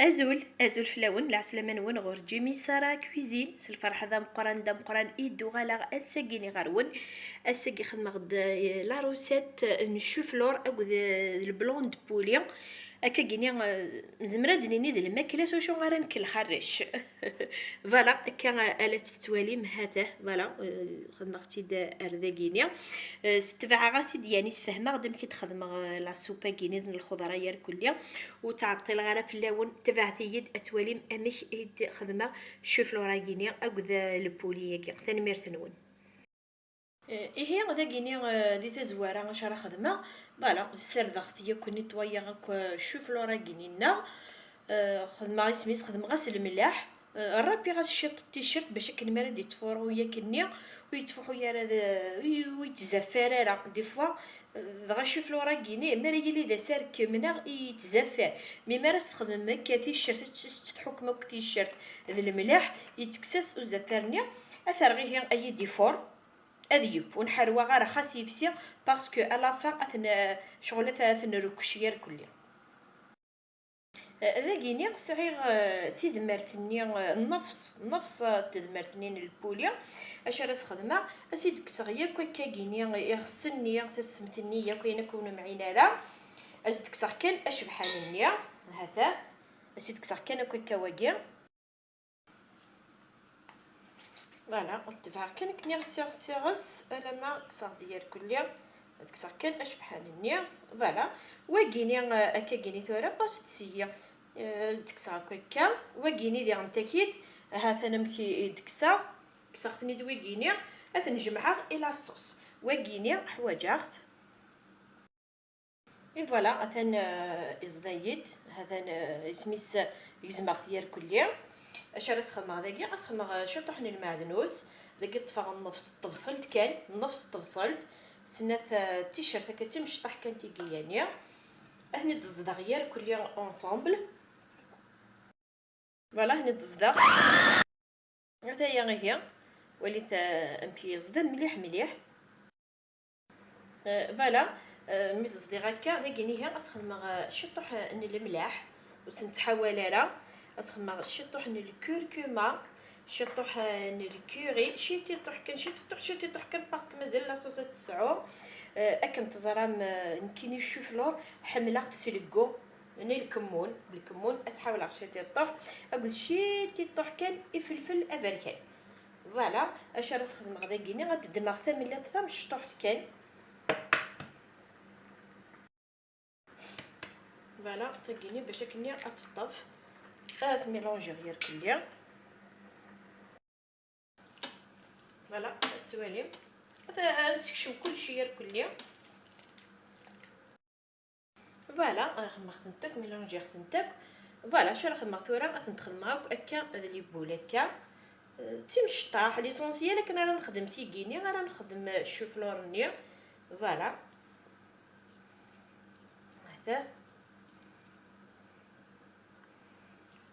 ازول فلاون العسلامه نون غور جيمي سارا كويزين الفرحه ذا مقران ايدو غالا اساكيني غارون اساكي خدمه غد لا روسيت نشوفلور اكو البلون دو بوليون هكا كيني زمرا دنيني د الماكله شو غارن كل خرش فوالا هكا الا تتواليم هذا فوالا خدمه اختي ارذاكيني ستبع غاسي ديالي سفهمه غادي كي تخدم لا سوبا كيني د الخضره يا كليا وتعطي الغاله في اللون تبع ثيد اتواليم امك ايد خدمه شوف لوراكيني اكو البوليه كي ثاني ميرثنون إيه غدا كيني دي تزوارة غاشرا خدمة فوالا سير ضغطية كوني طويا غاك شوف لورا كينينا خدمة سميس خدمة غاس الملاح الرابي غاس شيط التيشيرت باش كن مراد يتفورو يا كنيا ويتفوحو يا راه ويتزفر راه دي فوا غا شوف لورا كيني مرا يلي ذا سار كمنا يتزفر مي مرا تخدم هكا تيشيرت تحكم هكا تيشيرت ذا الملاح يتكسس وزفرني اثر غير اي ديفور اذيب ونحروا غير خاص يفسي باسكو الا فا اثن شغلة اثن ركشير كلي ذاكيني صغير تيدمرتني نفس تدمرتني البوليا اش راس خدمه اسيدك صغير كوكا كيني يغسلني تسمتني كاين كون معينا لا ازيدك صح كان اش بحال النيا هذا اسيدك صح كان كوكا واكيا فوالا نتبع كان كني غسي الا ما كسر ديال كليا كسر كان اش بحال النيا فوالا واكيني هكا كيني ثورا باش تسيا دكسا هكا واكيني ديال نتاكيد ها ثنا مكي دكسا كسرتني دويكيني نجمعها الى الصوص واكيني حوايجات اي فوالا مثلا ازدايد هذا سميس يزمر ديال كليا اش راس خدمه داكي غاسخدمه شو طحن المعدنوس داكي طفى النفس طبسلت كان النفس طبسلت سنات التيشيرت هكا تمشطح كان تيكياني هني دزدا غير كليا اونصومبل فوالا هني دزدا حتى هي غير وليت امكي زدا مليح فوالا مي تصدي هكا داكيني هي غاسخدمه شطوح الملاح وسنتحاول راه غاسخدمه شطوح الكركما شطوح الكوري شي تيطيح كان باسكو مازال لاصوص تسعو اكن تزرام نكيني الشوفلور حمله تسلكو ني بالكمون اسحاول عشان تيطيح اقول شي تيطيح كان فلفل ابركان فوالا اش راس خدمه غدا كيني غتدمغ ثمن ثم شطوحت كان فوالا تلقيني باش كني اتطف ميلونجي غير كليا فوالا استوالي نسكشو كلشي غير كليا فوالا غنخدم خدمتك ميلونجي خدمتك فوالا شو راه خدمه ثورا غنخدمها هكا هذا لي بول هكا تيمشطاح ليسونسيال لكن راه نخدم تيكيني راه نخدم الشوفلورني فوالا هذا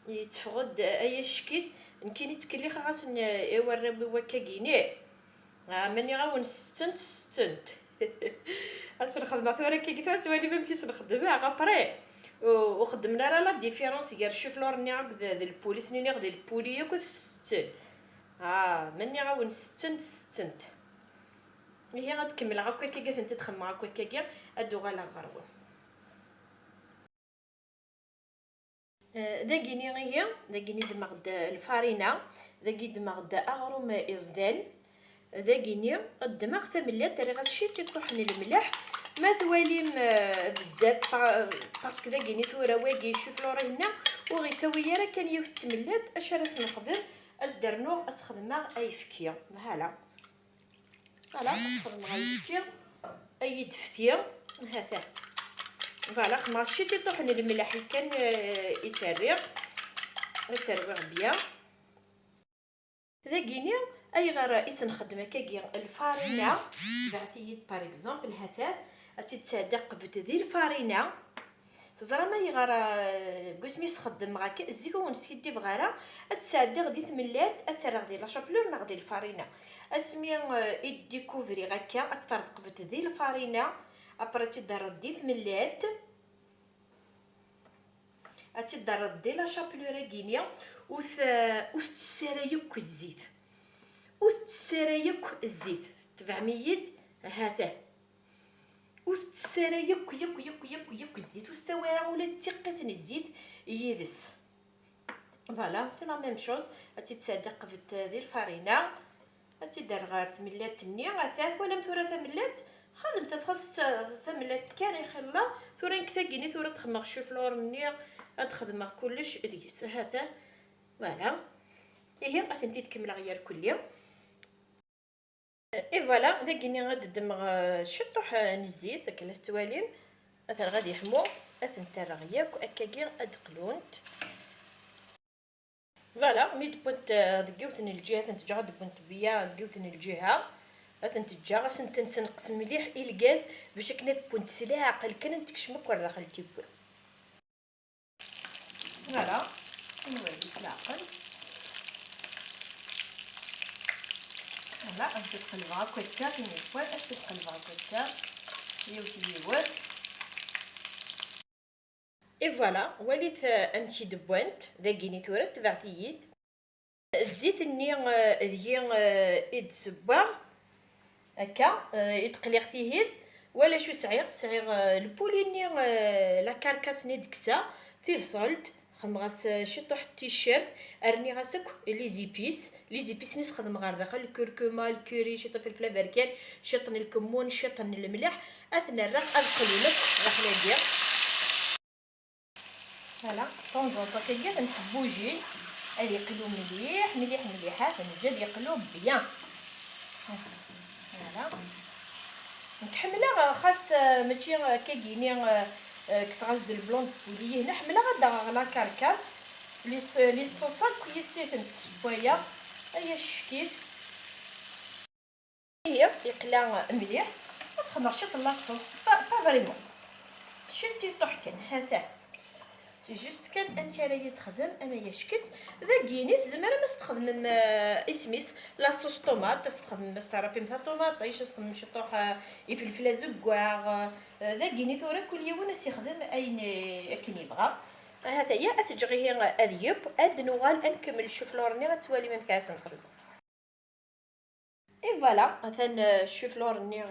يتفقد اي شكل نكيني تكلي خاص يوري وكا كيني ماني غاون ستنت اش نخدم ثورا كي قلت توالي ما يمكنش نخدمها غابري وخدمنا راه لا ديفيرونس غير شوفلور ني عبد البوليس ني غدي البوليه كنت ستن ماني غاون ستنت هي غتكمل هكا كي قالت انت تخدم هكا كي ادو غالا غروه داكيني غيا داكيني دمغد الفارينه داكي دمغد اغروم ازدان داكيني الدماغ ثملات راه غاشي تطحن الملح ما تواليم بزاف باسكو داكيني ثورا واكي شوف لو راه هنا وغيتاوي راه كان يوث تملات اش راس نخدم ازدرنو اسخدمها اي فكيه بحالا فوالا اسخدمها اي فكيه اي دفتيه هذا فوالا خماشي تيطحن الملح كان يسرغ بيان داكيني اي غير رئيس نخدم هكاكيا الفارينه بعتيت باغ اكزومبل هذا تتصادق بتذي الفارينه تزرا ما يغير قسمي تخدم غاك زيكون سيدي بغاره تصادق دي ثملات اترغدي لا شابلور نغدي الفارينه اسمي يديكوفري غاكا تطرق بتذي الفارينه ابرا تدار دي ثملات هاتي درد دي لا شابلوره كينيا وتسريك الزيت وتسريك الزيت 700 هذا وتسريك يك الزيت وتسويها ولا تيقثن الزيت يدس فوالا سي لا ميم شوز. هاتي تصدق ديال الفرينه هاتي دار غير ثملات النية غاثاث ولا مثورة ثملات خدمت خاص ثملات كان يخلا ثورا نكتاكيني ثورا تخمغ شوفلور النية تخدمها كلش ديس هذا فوالا هي غاتنتي تكمل غير كليا اي فوالا داكيني غادمغ شطوح نزيت داك التوالين مثلا غادي يحمو اثنتا رغياك هكاكي ادقلونت فوالا مي دبونت دقيوتني الجهه تنتجا دبونت بيا دقيوتني الجهه تنتجا غاس نقص مليح الغاز باش كنا دبونت سلاقل كان تكشمك ورا داخل تيبوي فوالا نولي سلاقل فوالا نزيد قلبها كوكا كاين الفوال نزيد قلبها كوكا يوت اي فوالا وليت امشي دبوانت داكيني ثورا تبعتييت الزيت ني ديال يدسبا هكا يتقليغتيه ولا شو صعيغ البولي ني لا كاركاس ني دكسا تيفصلت خمغاس شطوح التيشيرت ارني غاسك لي زيبيس نيس خدم غير داخل الكركما الكوري شطو فلفله بركان شطن الكمون شطن الملح اثنا الرق القليلك داخل الدير فوالا طونجو كيا نسبوجي اللي يقلو مليحه فنجد يقلو بيان فوالا نحملها خاص ماشي كاكيني كسغاز دو البلون بولي هنا حملها غدا لا كاركاس لي صوصات كويسيت نسبويا هي الشكيل هي يقلا مليح نسخن رشيط لاصوص با فريمون شتي طحكن هذا سي جوست كان انكرايه تخدم انا يشكت ذاكيني الزمره ما تستخدم اسميس لا صوص طوماط تستخدم مستعرفي مثل طوماط ايش تستخدم شطوح يفلفله زكواغ ذاكيني ثورا كل يوم ناس يخدم اين كين يبغى هذا هي اتجغيه اذيب ادنوغال انكمل الشوفلورني غتوالي من كاس نخدم اي فوالا مثلا الشوفلورني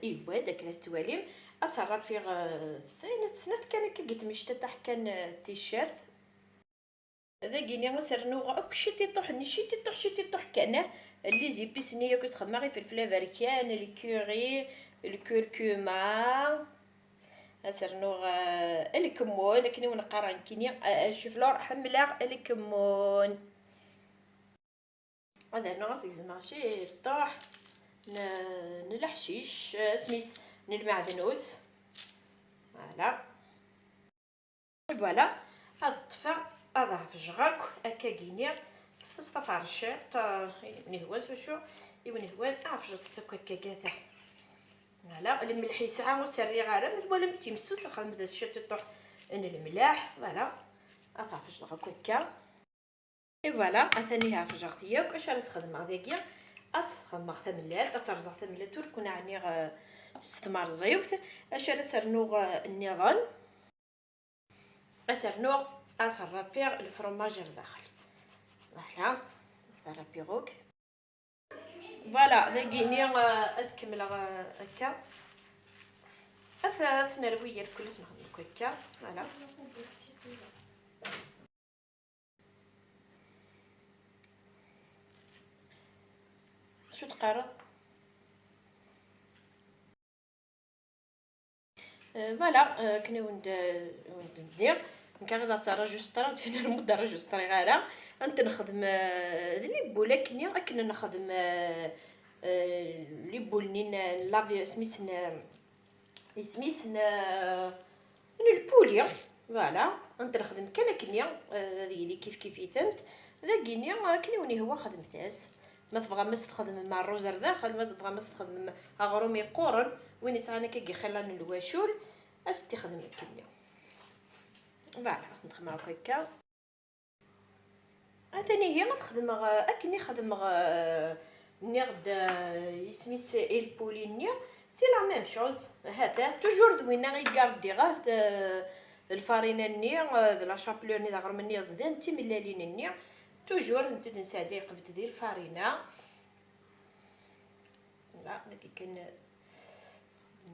ايوا داك التواليم اصرف فيه ثاني سنات كان كي مشتا تاع كان تيشيرت ذاكيني غسرنو اكشي تيطوح نشي تيطوح كان لي زيبيسنيه كتخدم غير في الفلا بركان الكوري الكركما سرنو الكمون لكن ونقرا كيني شوفلور حمله الكمون هذا ناس ماشي طاح نلحشيش سميس المعدنوس فوالا هاد الطفا هذا فجغاك هكا كينيا تصطفى رشات نهواز وشو نهوان فجغت هكا كاتا فوالا الملح ساعه وسري غير ولا تيمسوس خدمت هذا الشيء تطيح الملاح فوالا هذا فجغاك هكا فوالا ثاني فجغت ياك اش راه نخدم هذاكيا خدمت ثملات رزق ثملات تكون عني استمر زيوت اش راه سرنوغ النظام اسرنوغ اسرابيغ الفرماج داخل فوالا سرابيغوك فوالا داكيني تكمل هكا اثاث نرويه الكل نخدم هكا فوالا شو تقرا فوالا كنا ندير كنغدا تراجسترا فينا المده راجستري غير انت نخدم لي بولا كنا نخدم لي بولنين لافي سميسن البوليا فوالا انت نخدم كنيا هذه كيف كيفيتنت ذاكينيا كنيوني هو خدمتاس ما تبغى ما تخدم مع الروزر داخل ما تبغى ما تخدم اغرومي قورن وين يسعنا كي خلان الواشول استخدم كنيا فوالا نخدم هكا ثاني هي نخدم اكني خدم نغد يسميس البولينيا سي لا ميم شوز هذا توجور دوينا غي غاردي غاد الفارينه ني لا شابلور ني داغر مني زدان تي ملالين ني توجور انت نسادي قبت ديال الفارينه. لا لكن كان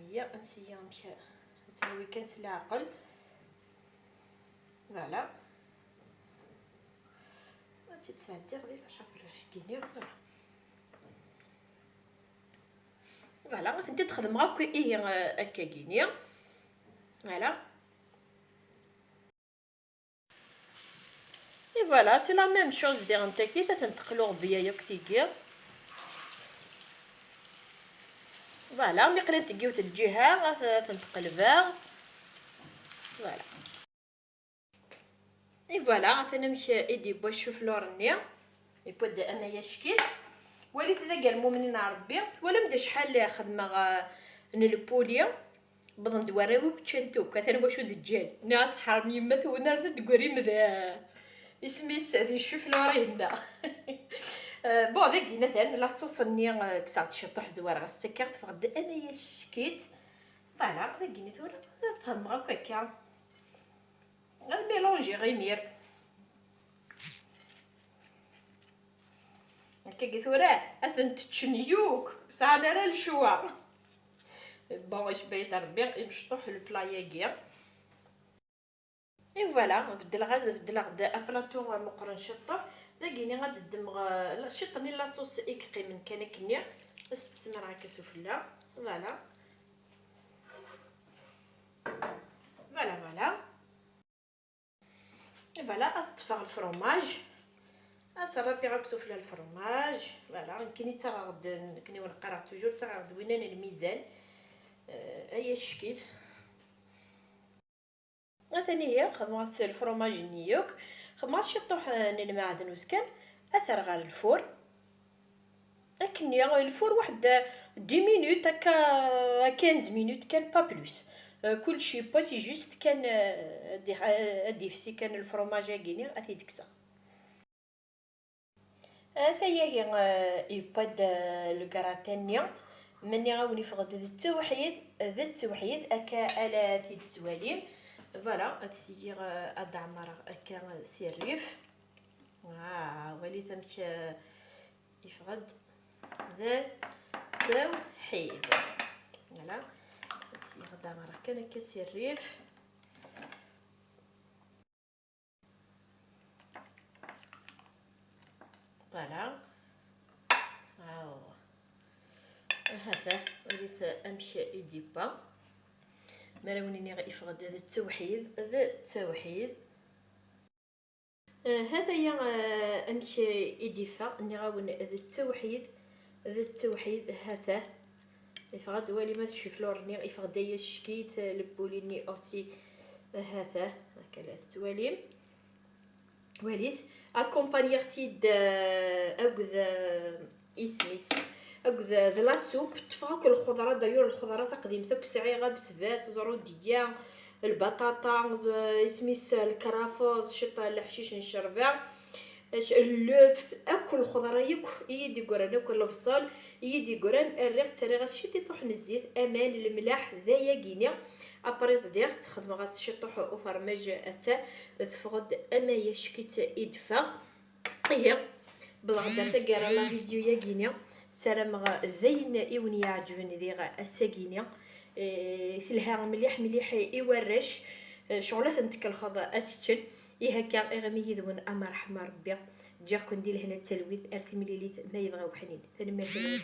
100 انسيه مشى تسوي كاس العقل. فوالا تتسادي غير شابلور كيني. فوالا انت تخدم هكا ايه هكا كينيا. فوالا اي فوالا سي لا ميم شوز دير نتا كي تنتقلو بيا ياك تيكي. فوالا ملي قريت تجيو الجهه تنتقلبها. فوالا اي فوالا تنمشي ايدي باش نشوف لورني يبدا انايا شكيت وليت ذا قال المؤمنين ربي ولا مدا شحال خدمه نلبوليا بضن دوراوي بتشنتو كثر واش دجال ناس حرم يمت ونرد تقري مذا اسميس هذه شوف لوري هنا. بون داك مثلا لاصوص ني كسات شطح زوار غستكرت فغد انايا شكيت. فوالا داك نيتو تفهم هكاكا هذا ميلونجي غيمير هكا قيثورا اثن تشنيوك ساعه راه الشوا. بون واش بايت ربي يمشطوح البلاياكيا. اي فوالا بدل غاز بدل غدا ابلاطو مقرن شطوح داكيني غاددمغ شطني لاصوص اكقي من كان كني استسمر هكا سفلا. فوالا فوالا فوالا فوالا اطفى الفرomage اصرا غاك سفلا الفرomage. فوالا كايني حتى غاد كني ونقرا توجور حتى غاد وينان الميزان اي شكيت. ثاني هي خدمه الفرomage نيوك خدمه شطوح المعدن وسكان اثر غير الفور لكن الفور واحد 10 مينوت هكا 15 مينوت كان با بلوس. كلشي باسي جوست كان ديفسي كان الفرomage كيني اثي دكسا. ثايا هي يباد لو كراتانيا مني غاوني فغد ذا التوحيد اكا الا تيد تواليم. فوالا اكسي ادعمر اكا سيريف ولي ثمت يفغد ذا توحيد. فوالا اكسي ادعمر اكا سيريف. فوالا هذا وليت امشي ايدي با مراونيني غيفغد هذا التوحيد. هذا يا امشي ايدي فا اني غاون هذا التوحيد هذا يفغد ولي ما تشوف لورني يفغد يا شكيت لبوليني اوسي هذا هكا التواليم وليت اكومبانيغتي د اكذ اسميس اكذ لا سوب تفاك الخضره دايور الخضره تقديم ثك سعيغه بسباس زروديه البطاطا اسميس الكرافوز شطه الحشيش نشربها اللوف اكل خضره يك يدي قران اكل البصل يدي قران الريق تريغ شدي طحن الزيت امان الملاح ذايا كينيا ابريز دير تخدم غاس شطوح او فرماج اتا تفقد اما يشكيت يدفا هي بالغدا تاكرا لا فيديو يا كينيا سلام ذين ايوني يعجبني ذي الساكينيا ثلها مليح يورش شغله تنتكل خضا اتشن هكا اغمي يذون امر رحمه ربي جا كون دير هنا التلويث ارث مليليت ما يبغى وحنين ثاني ما كان